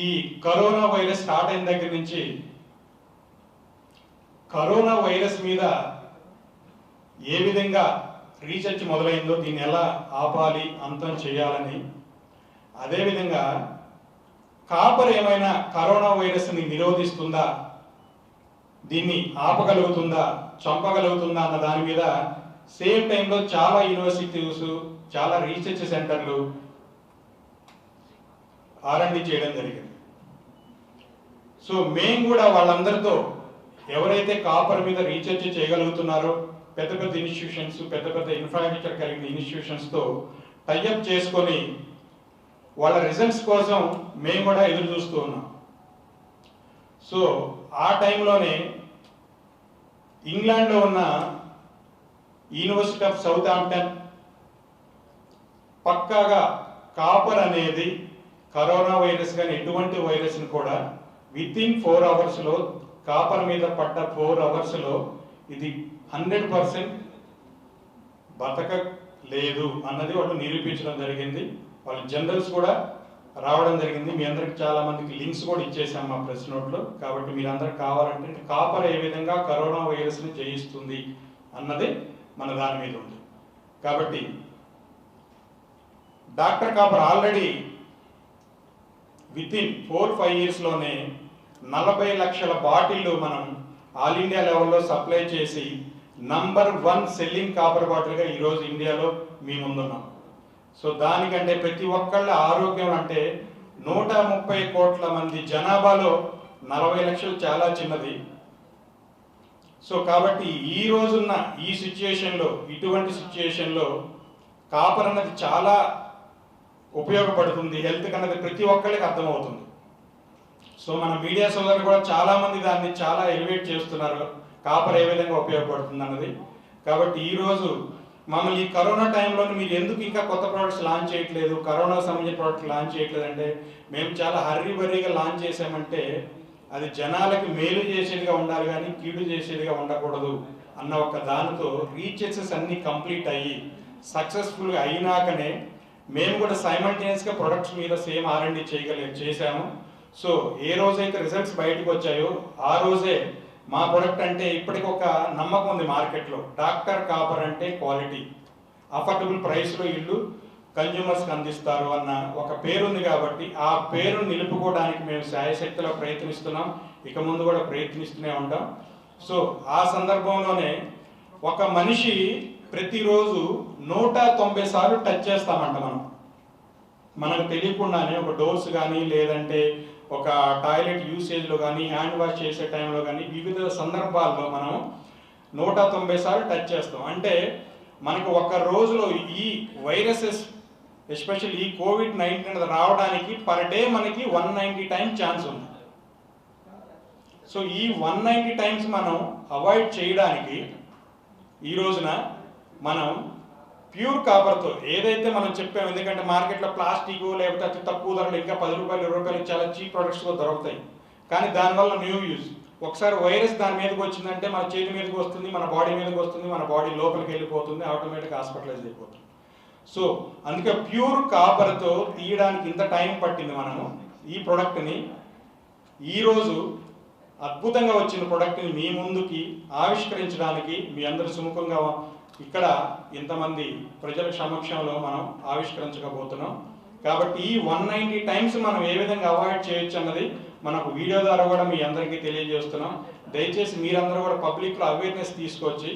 ఈ corona virus start అయిన దగ్గర నుంచి కరోనా వైరస్ మీద ఏ విధంగా రీసెర్చ్ మొదలైందో, దీన్ని ఎలా ఆపాలి, అంతం చేయాలని, అదేవిధంగా కాపర్ ఏమైనా కరోనా వైరస్ని నిరోధిస్తుందా, దీన్ని ఆపగలుగుతుందా, చంపగలుగుతుందా అన్న దాని మీద సేమ్ టైంలో చాలా యూనివర్సిటీస్, చాలా రీసెర్చ్ సెంటర్లు R&D చేయడం జరిగింది. సో మేము కూడా వాళ్ళందరితో ఎవరైతే కాపర్ మీద రీసెర్చ్ చేయగలుగుతున్నారో పెద్ద పెద్ద ఇన్స్టిట్యూషన్స్, పెద్ద పెద్ద ఇన్ఫ్రాస్ట్రక్చర్ కలిగిన ఇన్స్టిట్యూషన్స్తో టైఅప్ చేసుకొని వాళ్ళ రిజల్ట్స్ కోసం మేము కూడా ఎదురు చూస్తూ ఉన్నాం. సో ఆ టైంలోనే ఇంగ్లాండ్లో ఉన్న యూనివర్సిటీ ఆఫ్ సౌతాంప్టన్ పక్కాగా కాపర్ అనేది కరోనా వైరస్ కానీ ఎటువంటి వైరస్ని కూడా వితిన్ 4 అవర్స్లో, కాపర్ మీద పడ్డ 4 అవర్స్లో ఇది 100% బతకలేదు అన్నది వాళ్ళు నిరూపించడం జరిగింది. వాళ్ళ జనరల్స్ కూడా రావడం జరిగింది. మీ అందరికి చాలా మందికి లింక్స్ కూడా ఇచ్చేసాం మా ప్రెస్ నోట్లో. కాబట్టి మీరందరికి కావాలంటే కాపర్ ఏ విధంగా కరోనా వైరస్ని జయిస్తుంది అన్నది మన దాని మీద ఉంది. కాబట్టి డాక్టర్ కాపర్ ఆల్రెడీ వితిన్ 4-5 ఇయర్స్లోనే 40 లక్షల బాటిళ్ళు మనం ఆల్ ఇండియా లెవెల్లో సప్లై చేసి నంబర్ 1 సెల్లింగ్ కాపర్ బాటిల్గా ఈరోజు ఇండియాలో మీ ముందున్నాం. సో దానికంటే ప్రతి ఒక్కళ్ళ ఆరోగ్యం అంటే 130 కోట్ల మంది జనాభాలో 40 లక్షలు చాలా చిన్నది. సో కాబట్టి ఈ రోజున్న ఈ సిచ్యుయేషన్లో, ఇటువంటి సిచ్యుయేషన్లో కాపర్ అన్నది చాలా ఉపయోగపడుతుంది హెల్త్ అన్నది ప్రతి ఒక్కళ్ళకి అర్థమవుతుంది. సో మన మీడియా సోదరులు కూడా చాలామంది దాన్ని చాలా ఎలివేట్ చేస్తున్నారు, కాపర్ ఏ విధంగా ఉపయోగపడుతుంది అన్నది. కాబట్టి ఈరోజు మమ్మల్ని ఈ కరోనా టైంలో మీరు ఎందుకు ఇంకా కొత్త ప్రోడక్ట్స్ లాంచ్ చేయట్లేదు, కరోనా సంబంధించిన ప్రోడక్ట్ లాంచ్ చేయట్లేదు అంటే, మేము చాలా హర్రీబరీగా లాంచ్ చేసామంటే అది జనాలకి మేలు చేసేదిగా ఉండాలి కానీ కీడు చేసేదిగా ఉండకూడదు అన్న ఒక దానితో రీసెర్చెస్ అన్నీ కంప్లీట్ అయ్యి సక్సెస్ఫుల్గా అయినాకనే మేము కూడా సైమల్టేనియస్గా ప్రొడక్ట్స్ మీద సేమ్ R&D చేశాము. సో ఏ రోజైతే రిజల్ట్స్ బయటకు వచ్చాయో ఆ రోజే మా ప్రొడక్ట్ అంటే ఇప్పటికి ఒక నమ్మకం ఉంది మార్కెట్లో. డాక్టర్ కాపర్ అంటే క్వాలిటీ, అఫోర్డబుల్ ప్రైస్లో ఇల్లు కన్జ్యూమర్స్కి అందిస్తారు అన్న ఒక పేరుంది. కాబట్టి ఆ పేరును నిలుపుకోవడానికి మేము శాయశక్తిలో ప్రయత్నిస్తున్నాం, ఇక ముందు కూడా ప్రయత్నిస్తూనే ఉంటాం. సో ఆ సందర్భంలోనే ఒక మనిషి ప్రతిరోజు 190 సార్లు టచ్ చేస్తామంట మనకు తెలియకుండానే. ఒక డోర్స్ కానీ, లేదంటే ఒక టాయిలెట్ యూసేజ్లో కానీ, హ్యాండ్ వాష్ చేసే టైంలో కానీ, వివిధ సందర్భాల్లో మనం 190 సార్లు టచ్ చేస్తాం. అంటే మనకు ఒక రోజులో ఈ వైరసెస్, ఎస్పెషల్లీ ఈ COVID-19 రావడానికి పర్ డే మనకి 190 టైమ్స్ ఛాన్స్ ఉంది. సో ఈ 190 టైమ్స్ మనం అవాయిడ్ చేయడానికి ఈ రోజున మనం ప్యూర్ కాపర్తో ఏదైతే మనం చెప్పాము, ఎందుకంటే మార్కెట్లో ప్లాస్టిక్ లేకపోతే అతి తక్కువ ధరలు ఇంకా 10 రూపాయలు 20 రూపాయలు చాలా చీప్ ప్రొడక్ట్స్లో దొరుకుతాయి. కానీ దానివల్ల న్యూ యూజ్, ఒకసారి వైరస్ దాని మీదకి వచ్చిందంటే మన చేతి మీదకి వస్తుంది, మన బాడీ మీదకి వస్తుంది, మన బాడీ లోపలికి వెళ్ళిపోతుంది, ఆటోమేటిక్గా హాస్పిటలైజ్ అయిపోతుంది. సో అందుకే ప్యూర్ కాపర్తో తీయడానికి ఇంత టైం పట్టింది. మనము ఈ ప్రోడక్ట్ని ఈరోజు అద్భుతంగా వచ్చిన ప్రోడక్ట్ని మీ ముందుకి ఆవిష్కరించడానికి మీ అందరూ సుముఖంగా ఇక్కడ ఇంతమంది ప్రజల సమక్షంలో మనం ఆవిష్కరించకపోతున్నాం. కాబట్టి ఈ 190 టైమ్స్ మనం ఏ విధంగా అవాయిడ్ చేయొచ్చు అన్నది మనకు వీడియో ద్వారా కూడా మీ అందరికీ తెలియజేస్తున్నాం. దయచేసి మీరందరూ కూడా పబ్లిక్లో అవేర్నెస్ తీసుకొచ్చి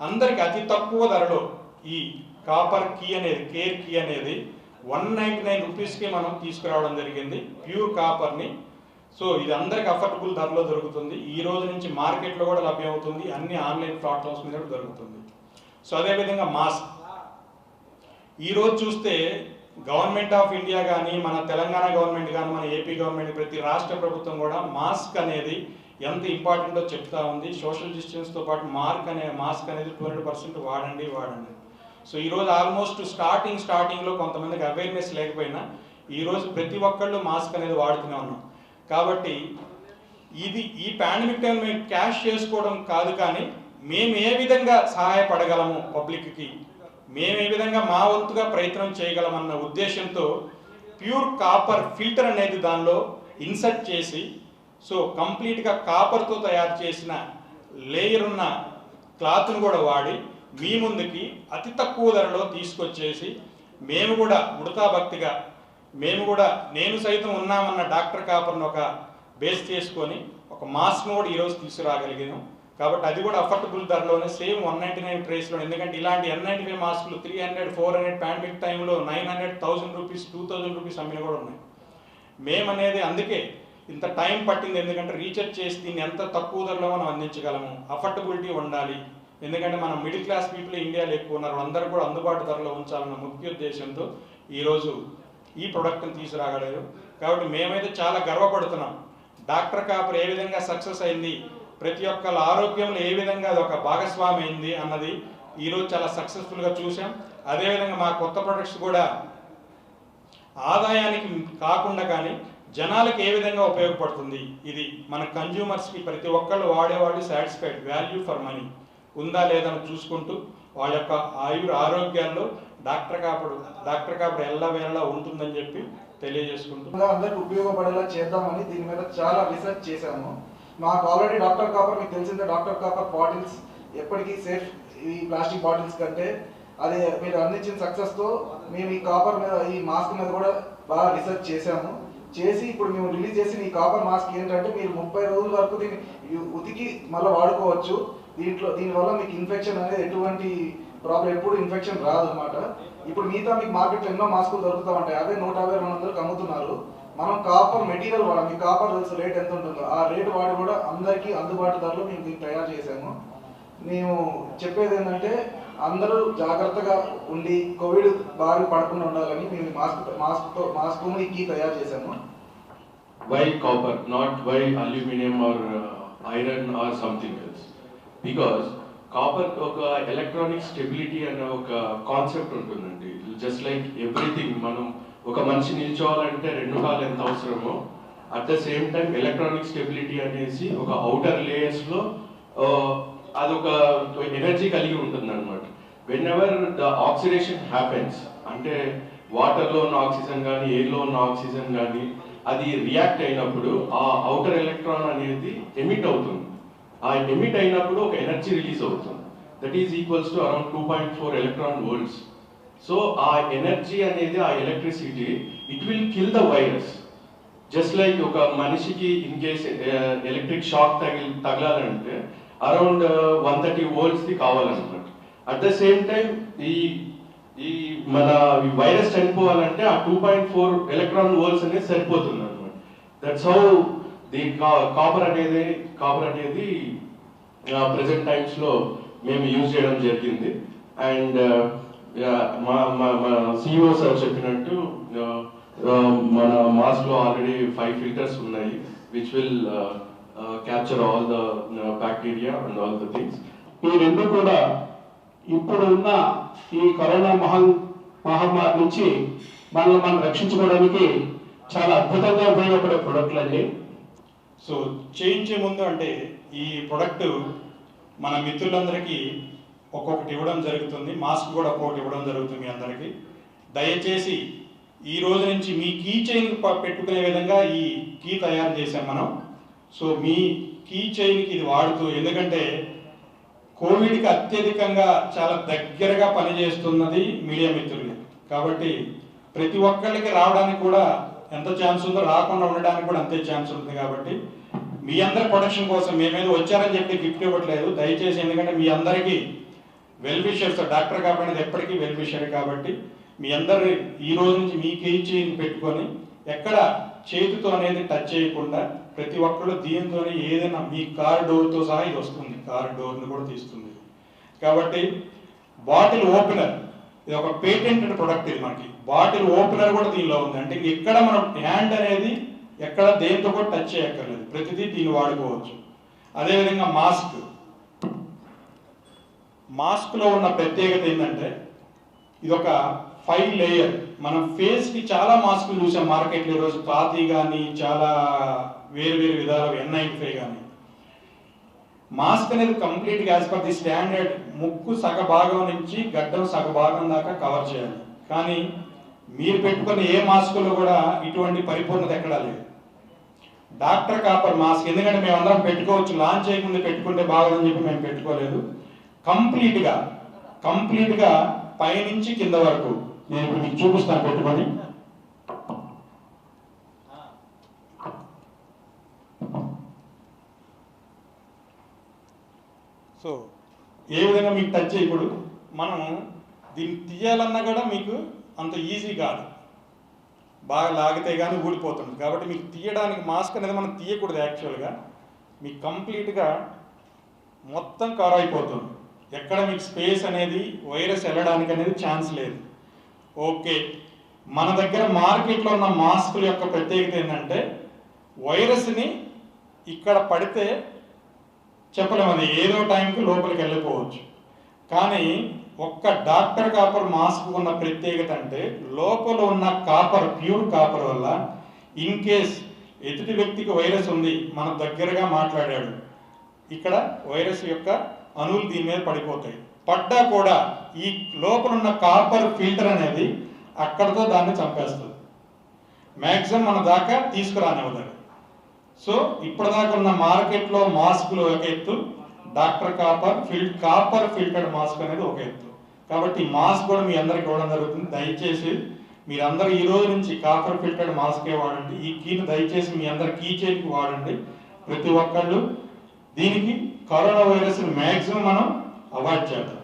అందరికీ అతి తక్కువ ధరలో ఈ కాపర్ కీ అనేది, కేర్ కీ అనేది 199 రూపీస్కి మనం తీసుకురావడం జరిగింది ప్యూర్ కాపర్ని. సో ఇది అందరికి అఫోర్డబుల్ ధరలో దొరుకుతుంది. ఈ రోజు నుంచి మార్కెట్లో కూడా లభ్యమవుతుంది, అన్ని ఆన్లైన్ ప్లాట్ఫామ్స్ మీద కూడా దొరుకుతుంది. సో అదేవిధంగా మాస్క్, ఈరోజు చూస్తే గవర్నమెంట్ ఆఫ్ ఇండియా కానీ, మన తెలంగాణ గవర్నమెంట్ కానీ, మన ఏపీ గవర్నమెంట్, ప్రతి రాష్ట్ర ప్రభుత్వం కూడా మాస్క్ అనేది ఎంత ఇంపార్టెంటో చెప్తా ఉంది. సోషల్ డిస్టెన్స్తో పాటు మాస్క్ అనేది 200% వాడండి. సో ఈరోజు ఆల్మోస్ట్ స్టార్టింగ్లో కొంతమందికి అవేర్నెస్ లేకపోయినా ఈరోజు ప్రతి ఒక్కళ్ళు మాస్క్ అనేది వాడుతూనే ఉన్నాం. కాబట్టి ఈ పాండమిక్ టైం మేము క్యాష్ చేసుకోవడం కాదు, కానీ మేము ఏ విధంగా సహాయపడగలము పబ్లిక్కి, మేము ఏ విధంగా మా వంతుగా ప్రయత్నం చేయగలమన్న ఉద్దేశంతో ప్యూర్ కాపర్ ఫిల్టర్ అనేది దానిలో ఇన్సర్ట్ చేసి సో కంప్లీట్గా కాపర్తో తయారు చేసిన లేయర్ ఉన్న క్లాత్ను కూడా వాడి మీ ముందుకి అతి తక్కువ ధరలో తీసుకొచ్చేసి మేము కూడా ఉడతాభక్తిగా మేము కూడా నేను సైతం ఉన్నామన్న డాక్టర్ కాపర్ను ఒక బేస్ చేసుకొని ఒక మాస్క్ను కూడా ఈరోజు తీసుకురాగలిగాము. కాబట్టి అది కూడా అఫోర్డబుల్ ధరలోనే సేమ్ 199 ప్రైస్లో. ఎందుకంటే ఇలాంటి N95 మాస్కులు 300, 400 పాండమిక్ టైంలో 900, 1000 రూపీస్, 2000 రూపీస్ అమ్మిన కూడా ఉన్నాయి. మేమనేది అందుకే ఇంత టైం పట్టింది, ఎందుకంటే రీసెర్చ్ చేసి దీన్ని ఎంత తక్కువ ధరలో మనం అందించగలము, అఫోర్డబిలిటీ ఉండాలి. ఎందుకంటే మనం మిడిల్ క్లాస్ పీపుల్ ఇండియాలో ఎక్కువ ఉన్నారు, అందరూ కూడా అందుబాటు ధరలో ఉంచాలన్న ముఖ్య ఉద్దేశంతో ఈరోజు ఈ ప్రొడక్ట్ని తీసుకురాగలేదు. కాబట్టి మేమైతే చాలా గర్వపడుతున్నాం. డాక్టర్ కాపర్ ఏ విధంగా సక్సెస్ అయింది, ప్రతి ఒక్కళ్ళ ఆరోగ్యంలో ఏ విధంగా అది ఒక భాగస్వామి అయింది అన్నది ఈరోజు చాలా సక్సెస్ఫుల్గా చూసాం. అదేవిధంగా మా కొత్త ప్రొడక్ట్స్ కూడా ఆదాయానికి కాకుండా కానీ జనాలకు ఏ విధంగా ఉపయోగపడుతుంది, ఇది మన కన్జ్యూమర్స్కి ప్రతి ఒక్కళ్ళు వాడేవాళ్ళు సాటిస్ఫైడ్, వాల్యూ ఫర్ మనీ ఉందా లేదని చూసుకుంటూ వాళ్ళ యొక్క ఆరోగ్యాల్లో డాక్టర్ కాపర్ ఎల్లవేళలా ఉంటుందని చెప్పి తెలియజేసుకుంటూ అందరికి ఉపయోగపడేలా చేద్దామని దీని మీద చాలా రీసెర్చ్ చేశాము. మాకు ఆల్రెడీ డాక్టర్ కాపర్ మీకు తెలిసిందే, డాక్టర్ కాపర్ బాటిల్స్ ఎప్పటికీ సేఫ్ ఈ ప్లాస్టిక్ బాటిల్స్ కంటే. అది మీరు అందించిన సక్సెస్తో మేము ఈ కాపర్ మీద ఈ మాస్క్ మీద కూడా బాగా రీసెర్చ్ చేశాము. చేసి ఇప్పుడు మేము రిలీజ్ చేసిన ఈ కాపర్ మాస్క్ ఏంటంటే మీరు 30 రోజుల వరకు దీన్ని ఉతికి మళ్ళీ వాడుకోవచ్చు. దీనివల్ల మీకు ఇన్ఫెక్షన్ అనేది ఎటువంటి ప్రాబ్లం, ఎప్పుడు ఇన్ఫెక్షన్ రాదు అనమాట. ఇప్పుడు మిగతా మీకు మార్కెట్లో ఎన్నో మాస్కులు దొరుకుతూ ఉంటాయి, అవే 150-200 అమ్ముతున్నారు. మనం కాపర్ మెటీరియల్ వాడాలి. మీకు కాపర్ తెలుసు రేట్ ఎంత ఉంటుందో, ఆ రేటు వాడి కూడా అందరికీ అందుబాటు ధరలో మేము దీన్ని తయారు చేసాము. మేము చెప్పేది ఏంటంటే అందరూ జాగ్రత్తగా ఉండి కోవిడ్ బారి పడకుండా ఉండాలని మేము మాస్క్ కీ తయారు చేసాము. Why copper, not why aluminum or iron or something else? Because copper ఒక ఎలక్ట్రానిక్ స్టెబిలిటీ అనే ఒక కాన్సెప్ట్ ఉంటుందండి. జస్ట్ లైక్ ఎవ్రీథింగ్, మనం ఒక మనిషి నిల్చోవాలంటే 2 కాళ్ళు ఎంత అవసరమో, at the same time electronic stability అనేసి ఒక అవుటర్ లేయర్స్లో అదొక ఎనర్జీ కలిగి ఉంటుంది అనమాట. When ever the oxidation happens, అంటే వాటర్లో ఉన్న ఆక్సిజన్ కానీ ఎయిర్లో ఉన్న ఆక్సిజన్ కానీ అది రియాక్ట్ అయినప్పుడు ఆ అవుటర్ ఎలక్ట్రాన్ అనేది ఎమిట్ అవుతుంది. ఆ ఎమిట్ అయినప్పుడు ఒక ఎనర్జీ రిలీజ్ అవుతుంది. That is equals to around 2.4 electron volts. So ఆ ఎనర్జీ అనేది, ఆ electricity, it will kill the virus. Just like ఒక మనిషికి ఇన్ కేస్ ఎలక్ట్రిక్ షాక్ తగలాలంటే అరౌండ్ 130 వోల్ట్స్ది కావాలన్నమాట. అట్ ద సేమ్ టైం ఈ మన వైరస్ చనిపోవాలంటే ఆ 2.4 ఎలక్ట్రాన్ వోల్ట్స్ అనేది సరిపోతుంది అనమాట. దట్స్ హౌ ది కాపర్ అనేది ప్రెసెంట్ టైమ్స్లో మేము యూజ్ చేయడం జరిగింది. అండ్ మా సిఇఓ సార్ చెప్పినట్టు మన మాస్క్లో ఆల్రెడీ 5 ఫిల్టర్స్ ఉన్నాయి, which will capture all the bacteria and all the things. ఈ రెండు కూడా ఇప్పుడు ఉన్న ఈ కరోనా మహమ్మారి నుంచి మనల్ని మనం రక్షించుకోవడానికి చాలా అద్భుతంగా ఉపయోగపడే ప్రొడక్ట్లు అండి. సో చేయించే ముందు అంటే ఈ ప్రొడక్ట్ మన మిత్రులందరికీ ఒక్కొక్కటి ఇవ్వడం జరుగుతుంది, మాస్క్ కూడా ఒక్కొక్కటి ఇవ్వడం జరుగుతుంది మీ అందరికీ. దయచేసి ఈ రోజు నుంచి మీ కీ చైన్ పెట్టుకునే విధంగా ఈ కీ తయారు చేసాం మనం. సో మీ కీ చైన్కి ఇది వాడుతూ, ఎందుకంటే కోవిడ్కి అత్యధికంగా చాలా దగ్గరగా పనిచేస్తున్నది మీడియా మిత్రులు. కాబట్టి ప్రతి ఒక్కరికి రావడానికి కూడా ఎంత ఛాన్స్ ఉందో, రాకుండా ఉండడానికి కూడా అంతే ఛాన్స్ ఉంటుంది. కాబట్టి మీ అందరి ప్రొటెక్షన్ కోసం మేమేదో వచ్చారని చెప్పి గిఫ్ట్ ఇవ్వట్లేదు, దయచేసి. ఎందుకంటే మీ అందరికీ వెల్ విషర్స్, డాక్టర్ కాబట్టి ఎప్పటికీ వెల్ విషర్. కాబట్టి మీ అందరు ఈ రోజు నుంచి మీ కీ చైన్ పెట్టుకొని ఎక్కడ చేతితో అనేది టచ్ చేయకుండా ప్రతి ఒక్కరు దీంతోనే ఏదైనా మీ కార్ డోర్తో సహా ఇది వస్తుంది, కార్ డోర్ని కూడా తీస్తుంది. కాబట్టి బాటిల్ ఓపెనర్ ఇది ఒక పేటెంటెడ్ ప్రొడక్ట్. ఇది మనకి బాటిల్ ఓపెనర్ కూడా దీనిలో ఉంది. అంటే ఎక్కడ మనం హ్యాండ్ అనేది ఎక్కడ దేంతో కూడా టచ్ చేయక్కర్లేదు, ప్రతిదీ దీన్ని వాడుకోవచ్చు. అదేవిధంగా మాస్క్లో ఉన్న ప్రత్యేకత ఏంటంటే ఇది ఒక 5 లేయర్. మనం ఫేస్కి చాలా మాస్కులు చూసాం మార్కెట్లో ఈరోజు, పాతి కానీ చాలా వేరు విధాలు N95 కానీ. మాస్క్ అనేది కంప్లీట్గా యాజ్ పర్ ది స్టాండర్డ్ ముక్కు సగభాగం నుంచి గడ్డం సగభాగం దాకా కవర్ చేయాలి. కానీ మీరు పెట్టుకున్న ఏ మాస్కులో కూడా ఇటువంటి పరిపూర్ణత ఎక్కడా లేదు. డాక్టర్ కాపర్ మాస్క్, ఎందుకంటే మేము అందరం పెట్టుకోవచ్చు, లాంచ్ చేయకముందు పెట్టుకుంటే బాగుందని చెప్పి మేము పెట్టుకోలేదు. కంప్లీట్గా పైనుంచి కింద వరకు నేను ఇప్పుడు మీకు చూపిస్తాను పెట్టుకొని. సో ఏ విధంగా మీకు టచ్ ఇప్పుడు మనం దీన్ని తీయాలన్నా కూడా మీకు అంత ఈజీ కాదు, బాగా లాగితే కానీ ఊడిపోతుంది. కాబట్టి మీకు తీయడానికి మాస్క్ అనేది మనం తీయకూడదు, యాక్చువల్గా మీకు కంప్లీట్గా మొత్తం కవర్ అయిపోతుంది. ఎక్కడ మీకు స్పేస్ అనేది వైరస్ వెళ్ళడానికి అనేది ఛాన్స్ లేదు. ఓకే, మన దగ్గర మార్కెట్లో ఉన్న మాస్కుల యొక్క ప్రత్యేకత ఏంటంటే వైరస్ని ఇక్కడ పడితే చెప్పలేము, అది ఏదో టైంకి లోపలికి వెళ్ళిపోవచ్చు. కానీ ఒక్క డాక్టర్ కాపర్ మాస్క్ ఉన్న ప్రత్యేకత అంటే లోపల ఉన్న కాపర్, ప్యూర్ కాపర్ వల్ల ఇన్ కేస్ ఎదుటి వ్యక్తికి వైరస్ ఉంది, మన దగ్గరగా మాట్లాడాడు, ఇక్కడ వైరస్ యొక్క అణువులు దీని మీద పడిపోతాయి. పడ్డా కూడా ఈ లోపల ఉన్న కాపర్ ఫిల్టర్ అనేది అక్కడతో దాన్ని చంపేస్తుంది, మ్యాక్సిమం మన దాకా తీసుకురానివ్వదు. సో ఇప్పటిదాకా ఉన్న మార్కెట్లో మాస్కులు ఒక ఎత్తు, డాక్టర్ కాపర్ ఫిల్టర్డ్ మాస్క్ అనేది ఒక ఎత్తు. కాబట్టి మాస్క్ కూడా మీ అందరికి ఇవ్వడం జరుగుతుంది. దయచేసి మీరందరూ ఈ రోజు నుంచి కాపర్ ఫిల్టర్డ్ మాస్కే వాడండి. ఈ కీని దయచేసి మీ అందరి కీ చైన్కి వాడండి. ప్రతి ఒక్కళ్ళు దీనికి కరోనా వైరస్ మ్యాక్సిమం మనం అవాయిడ్ చేద్దాం.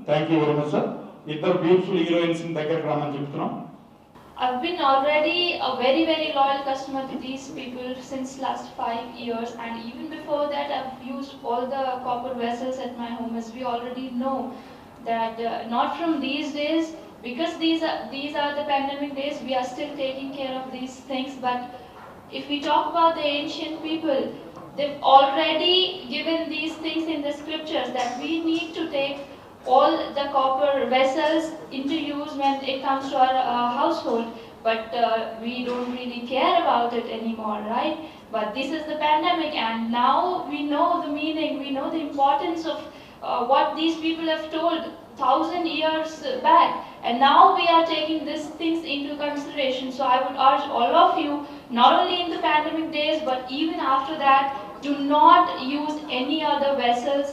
Thank you very much sir. ఇద్దరు బ్యూటిఫుల్ హీరోయిన్స్ దగ్గరికి రమ్మని చెప్తున్నాం. I've been already a very loyal customer to these people since last 5 years, and even before that I've used all the copper vessels at my home. As we already know that not from these days, because these are the pandemic days, we are still taking care of these things. But if we talk about the ancient people, they've already given these things in the scriptures that we need to take all the copper vessels into use when it comes to our household, but we don't really care about it anymore, right? But this is the pandemic, and now we know the meaning, we know the importance of what these people have told 1,000 years back, and now we are taking these things into consideration. So I would urge all of you, not only in the pandemic days but even after that, do not use any other vessels.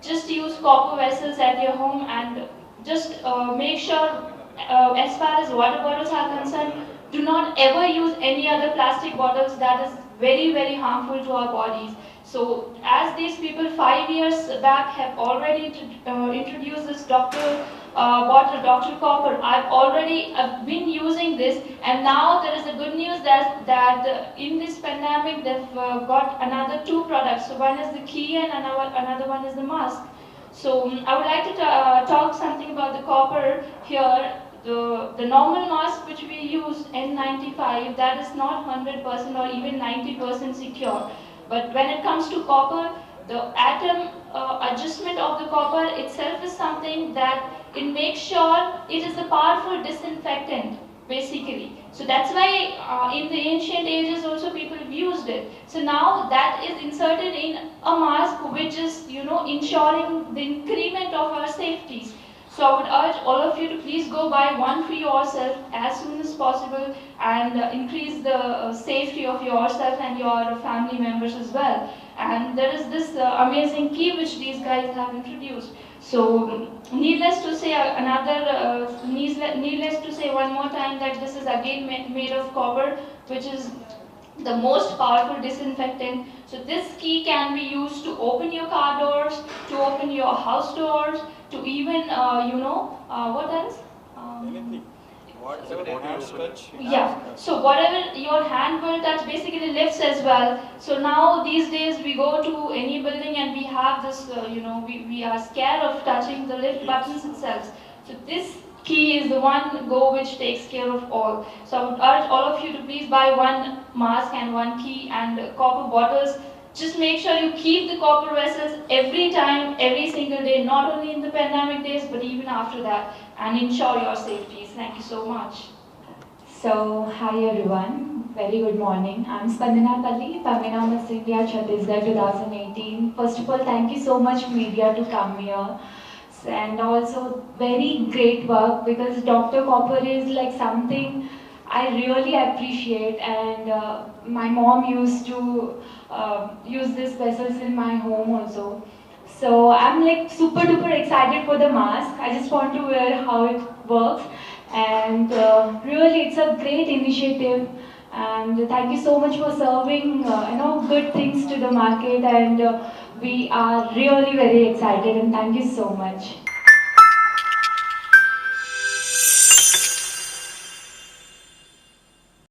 Just use copper vessels at your home, and just make sure, as far as water bottles are concerned, do not ever use any other plastic bottles. That is very harmful to our bodies. So as these people 5 years back have already introduced this bottle, Dr. Copper, I've already been using this, and now there is a good news that in this pandemic they've got another 2 products. So one is the key and another one is the mask. So I would like to talk something about the copper here. The normal mask which we use, N95, that is not 100% or even 90% secure. But when it comes to copper, the atom adjustment of the copper itself is something that it makes sure it is a powerful disinfectant, basically. So that's why in the ancient ages also people have used it. So now that is inserted in a mask, which is, ensuring the increment of our safeties. So I would urge all of you to please go buy one for yourself as soon as possible, and increase the safety of yourself and your family members as well. And there is this amazing key which these guys have introduced. So needless to say one more time that this is again made of copper, which is the most powerful disinfectant. So this key can be used to open your car doors, to open your house doors, to even what else? Yeah, so whatever your hand will touch basically lifts as well. So now these days we go to any building and we have this, we are scared of touching the lift buttons itself. So this key is the one go which takes care of all. So I would urge all of you to please buy one mask and one key and copper bottles. Just make sure you keep the copper vessels every time, every single day, not only in the pandemic days but even after that, and ensure your safeties. Thank you so much. So, hi everyone, very good morning. I'm Spandana Kalli, Pamina Miss India Chhattisgarh 2018. First of all, thank you so much media to come here. And also very great work, because Dr. Copper is like something I really appreciate, and my mom used to use these vessels in my home also. So I'm like super duper excited for the mask. I just want to wear how it works, and really it's a great initiative. And thank you so much for serving good things to the market, and we are really very excited, and thank you so much.